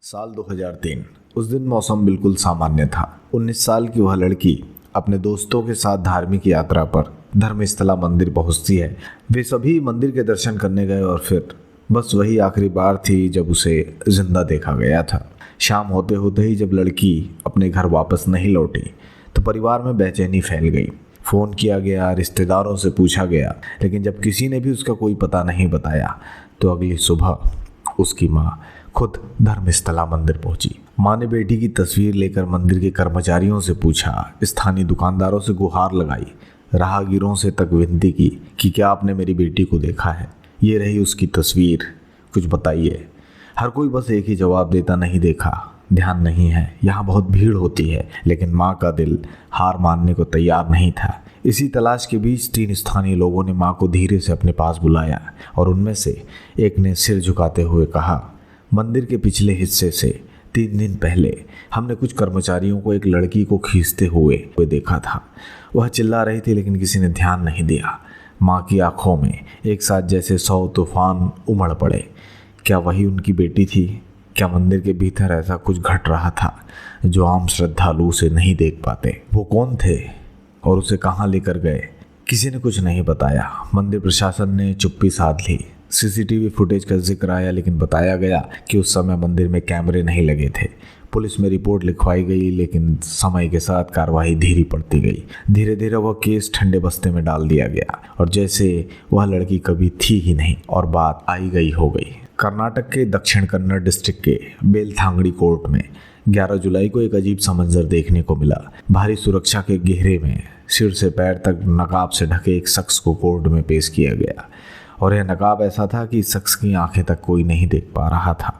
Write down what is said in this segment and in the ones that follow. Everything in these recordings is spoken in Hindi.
साल 2003। उस दिन मौसम बिल्कुल सामान्य था। 19 साल की वह लड़की अपने दोस्तों के साथ धार्मिक यात्रा पर धर्मस्थला मंदिर पहुंचती है। वे सभी मंदिर के दर्शन करने गए और फिर बस वही आखिरी बार थी जब उसे जिंदा देखा गया था। शाम होते होते ही जब लड़की अपने घर वापस नहीं लौटी तो परिवार में बेचैनी फैल गई। फ़ोन किया गया, रिश्तेदारों से पूछा गया, लेकिन जब किसी ने भी उसका कोई पता नहीं बताया तो अगली सुबह उसकी माँ खुद धर्मस्थला मंदिर पहुंची। माँ ने बेटी की तस्वीर लेकर मंदिर के कर्मचारियों से पूछा, स्थानीय दुकानदारों से गुहार लगाई, राहगीरों से तक विनती की कि क्या आपने मेरी बेटी को देखा है? ये रही उसकी तस्वीर, कुछ बताइए। हर कोई बस एक ही जवाब देता, नहीं देखा, ध्यान नहीं है, यहाँ बहुत भीड़ होती है। लेकिन माँ का दिल हार मानने को तैयार नहीं था। इसी तलाश के बीच 3 स्थानीय लोगों ने माँ को धीरे से अपने पास बुलाया और उनमें से एक ने सिर झुकाते हुए कहा, मंदिर के पिछले हिस्से से 3 दिन पहले हमने कुछ कर्मचारियों को एक लड़की को खींचते हुए देखा था। वह चिल्ला रही थी लेकिन किसी ने ध्यान नहीं दिया। माँ की आंखों में एक साथ जैसे 100 तूफान उमड़ पड़े। क्या वही उनकी बेटी थी? क्या मंदिर के भीतर ऐसा कुछ घट रहा था जो आम श्रद्धालु उसे नहीं देख पाते? वो कौन थे और उसे कहाँ लेकर गए? किसी ने कुछ नहीं बताया। मंदिर प्रशासन ने चुप्पी साध ली। सीसीटीवी फुटेज का जिक्र आया लेकिन बताया गया कि उस समय मंदिर में कैमरे नहीं लगे थे। पुलिस में रिपोर्ट लिखवाई गई लेकिन समय के साथ कार्रवाई धीरे पड़ती गई। धीरे धीरे वह केस ठंडे बस्ते में डाल दिया गया और जैसे वह लड़की कभी थी ही नहीं और बात आई गई हो गई। कर्नाटक के दक्षिण कन्नड़ डिस्ट्रिक्ट के बेलथांगड़ी कोर्ट में 11 जुलाई को एक अजीब सा मंजर देखने को मिला। भारी सुरक्षा के घेरे में सिर से पैर तक नकाब से ढके एक शख्स को कोर्ट में पेश किया गया और यह नकाब ऐसा था कि इस शख्स की आंखें तक कोई नहीं देख पा रहा था।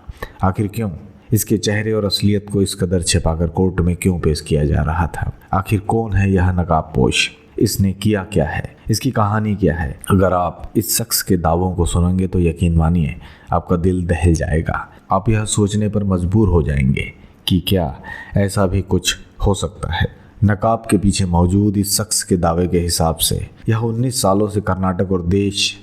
आखिर क्यों? इसके चेहरे और असलियत को इस कदर छिपाकर कोर्ट में क्यों पेश किया जा रहा था? आखिर कौन है यह नकाबपोश? इसने किया क्या है? इसकी कहानी क्या है? अगर आप इस शख्स के दावों को सुनेंगे तो यकीन मानिए आपका दिल दहल जाएगा। आप यह सोचने पर मजबूर हो जाएंगे कि क्या ऐसा भी कुछ हो सकता है। नकाब के पीछे मौजूद इस शख्स के दावे के हिसाब से यह 19 सालों से कर्नाटक और देश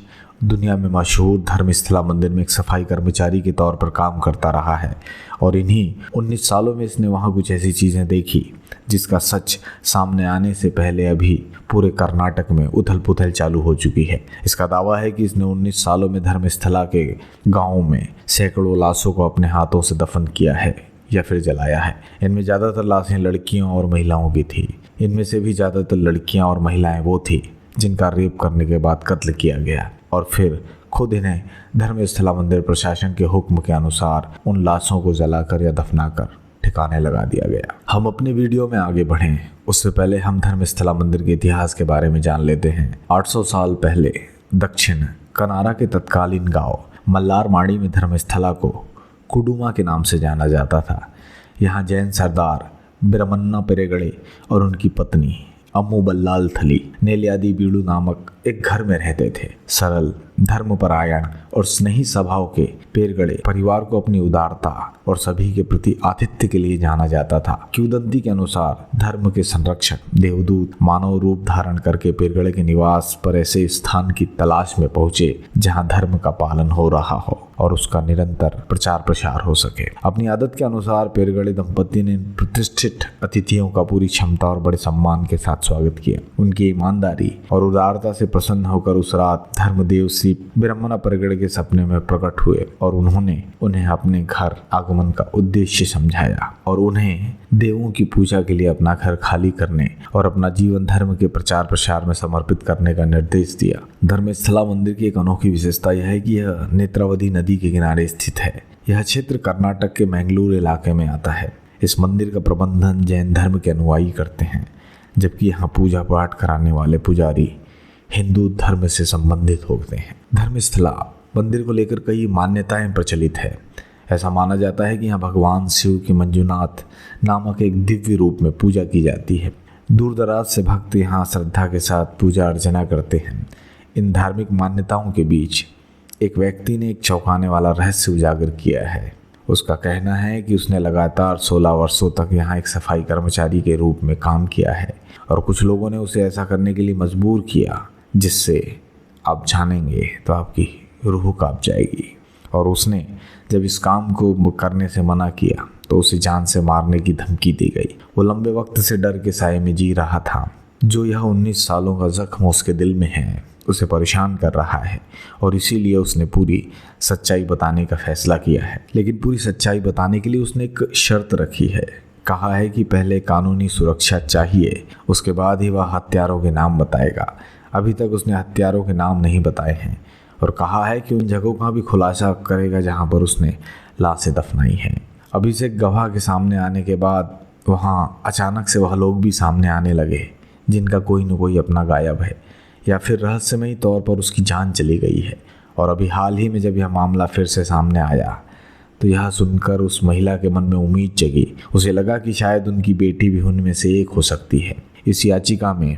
दुनिया में मशहूर धर्मस्थला मंदिर में एक सफाई कर्मचारी के तौर पर काम करता रहा है और इन्हीं 19 सालों में इसने वहाँ कुछ ऐसी चीज़ें देखी जिसका सच सामने आने से पहले अभी पूरे कर्नाटक में उथल पुथल चालू हो चुकी है। इसका दावा है कि इसने 19 सालों में धर्मस्थला के गाँव में सैकड़ों लाशों को अपने हाथों से दफन किया है या फिर जलाया है। इनमें ज़्यादातर लाशें लड़कियों और महिलाओं की थी। इनमें से भी ज़्यादातर लड़कियां और महिलाएं वो थी जिनका रेप करने के बाद कत्ल किया गया और फिर खुद इन्हें धर्मस्थला मंदिर प्रशासन के हुक्म के अनुसार उन लाशों को जलाकर या दफनाकर ठिकाने लगा दिया गया। हम अपनी वीडियो में आगे बढ़ें उससे पहले हम धर्मस्थला मंदिर के इतिहास के बारे में जान लेते हैं। 800 साल पहले दक्षिण कनारा के तत्कालीन गाँव मल्लारमाड़ी में धर्मस्थला को कुडुमा के नाम से जाना जाता था। यहाँ जैन सरदार बिरमन्ना पेरेगड़े और उनकी पत्नी अम्मू बल्लाल थली नेल्यादी बीड़ू नामक एक घर में रहते थे। सरल, धर्मपरायण और स्नेही स्वभाव के पेरगड़े परिवार को अपनी उदारता और सभी के प्रति आतिथ्य के लिए जाना जाता था। किंवदंती के अनुसार धर्म के संरक्षक देवदूत मानव रूप धारण करके पेरगड़े के निवास पर ऐसे स्थान की तलाश में पहुंचे जहां धर्म का पालन हो रहा हो और उसका निरंतर प्रचार प्रसार हो सके। अपनी आदत के अनुसार पेरगड़े दंपति ने प्रतिष्ठित अतिथियों का पूरी क्षमता और बड़े सम्मान के साथ स्वागत किया। उनकी ईमानदारी और उदारता से प्रसन्न होकर उस रात धर्मदेव श्री बिरमन्ना पेरेगड़े के सपने में प्रकट हुए और उन्होंने उन्हें अपने घर आगमन का उद्देश्य समझाया और उन्हें देवों की पूजा के लिए अपना घर खाली करने और अपना जीवन धर्म के प्रचार प्रसार में समर्पित करने का निर्देश दिया। धर्मस्थला मंदिर की एक अनोखी विशेषता यह है कि यह नेत्रावती नदी के किनारे स्थित है। यह क्षेत्र कर्नाटक के मैंगलोर इलाके में आता है। इस मंदिर का प्रबंधन जैन धर्म के अनुयायी करते हैं जबकि यहाँ पूजा पाठ कराने वाले पुजारी हिंदू धर्म से संबंधित होते हैं। धर्मस्थला मंदिर को लेकर कई मान्यताएं प्रचलित है। ऐसा माना जाता है कि यहाँ भगवान शिव की मंजुनाथ नामक एक दिव्य रूप में पूजा की जाती है। दूर दराज से भक्त यहाँ श्रद्धा के साथ पूजा अर्चना करते हैं। इन धार्मिक मान्यताओं के बीच एक व्यक्ति ने एक चौंकाने वाला रहस्य उजागर किया है। उसका कहना है कि उसने लगातार 16 वर्षों तक यहाँ एक सफाई कर्मचारी के रूप में काम किया है और कुछ लोगों ने उसे ऐसा करने के लिए मजबूर किया जिससे आप जानेंगे तो आपकी रूह कांप जाएगी। और उसने जब इस काम को करने से मना किया तो उसे जान से मारने की धमकी दी गई। वो लंबे वक्त से डर के साए में जी रहा था। जो यह 19 सालों का जख्म उसके दिल में है उसे परेशान कर रहा है और इसीलिए उसने पूरी सच्चाई बताने का फैसला किया है। लेकिन पूरी सच्चाई बताने के लिए उसने एक शर्त रखी है। कहा है कि पहले कानूनी सुरक्षा चाहिए, उसके बाद ही वह हत्यारों के नाम बताएगा। अभी तक उसने हत्यारों के नाम नहीं बताए हैं और कहा है कि उन जगहों का भी खुलासा करेगा जहां पर उसने लाशें दफनाई हैं। अभी से गवाह के सामने आने के बाद वहां अचानक से वह लोग भी सामने आने लगे जिनका कोई न कोई अपना गायब है या फिर रहस्यमयी तौर पर उसकी जान चली गई है। और अभी हाल ही में जब यह मामला फिर से सामने आया तो यह सुनकर उस महिला के मन में उम्मीद जगी। उसे लगा कि शायद उनकी बेटी भी उनमें से एक हो सकती है। इस याचिका में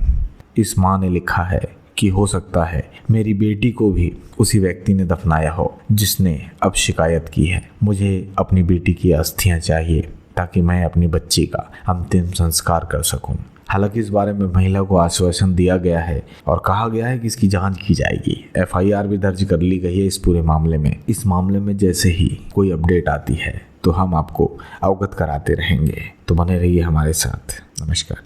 इस माँ ने लिखा है कि हो सकता है मेरी बेटी को भी उसी व्यक्ति ने दफनाया हो जिसने अब शिकायत की है। मुझे अपनी बेटी की अस्थियां चाहिए ताकि मैं अपनी बच्ची का अंतिम संस्कार कर सकूं। हालांकि इस बारे में महिला को आश्वासन दिया गया है और कहा गया है कि इसकी जांच की जाएगी। FIR भी दर्ज कर ली गई है इस पूरे मामले में। इस मामले में जैसे ही कोई अपडेट आती है तो हम आपको अवगत कराते रहेंगे, तो बने रहिए हमारे साथ। नमस्कार।